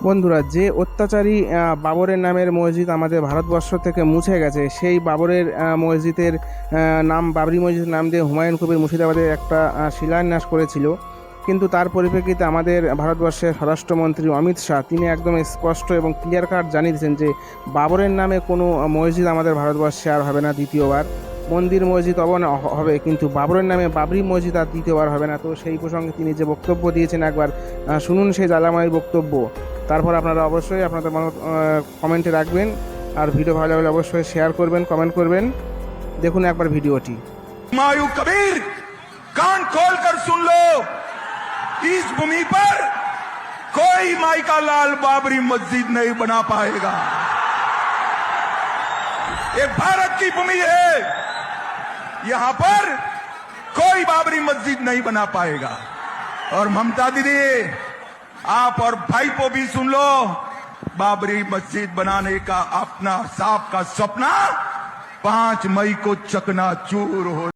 বন্ধুরা, যে অত্যাচারী বাবরের নামের মসজিদ আমাদের ভারতবর্ষ থেকে মুছে গেছে, সেই বাবরের মসজিদের নাম বাবরি মসজিদের নাম দিয়ে হুমায়ুন কবির মুর্শিদাবাদে একটা শিলান্যাস করেছিল। কিন্তু তার পরিপ্রেক্ষিতে আমাদের ভারতবর্ষের স্বরাষ্ট্রমন্ত্রী অমিত শাহ তিনি একদম স্পষ্ট এবং ক্লিয়ার কাট জানিয়ে দিয়েছেন যে বাবরের নামে কোনো মসজিদ আমাদের ভারতবর্ষে আর হবে না দ্বিতীয়বার। মন্দির মসজিদ হবে, কিন্তু বাবরের নামে বাবরি মসজিদ আর দ্বিতীয়বার হবে না। তো সেই প্রসঙ্গে তিনি যে বক্তব্য দিয়েছেন একবার শুনুন সেই জালামালির বক্তব্য। তারপর আপনারা অবশ্যই আপনাদের মত কমেন্টে রাখবেন, আর ভিডিও ভালো লাগলে অবশ্যই শেয়ার করবেন, কমেন্ট করবেন। দেখুন একবার ভিডিওটি। हुमायूं कबीर, कान खोल कर सुन लो, इस भूमि पर कोई माई का लाल बाबरी मस्जिद नहीं बना पाएगा। ये भारत की भूमि है, यहां पर कोई बाबरी मस्जिद नहीं बना पाएगा। और ममता दीदी, आप और भाई को भी सुन लो, बाबरी मस्जिद बनाने का अपना साहब का सपना 5 मई को चकनाचूर हो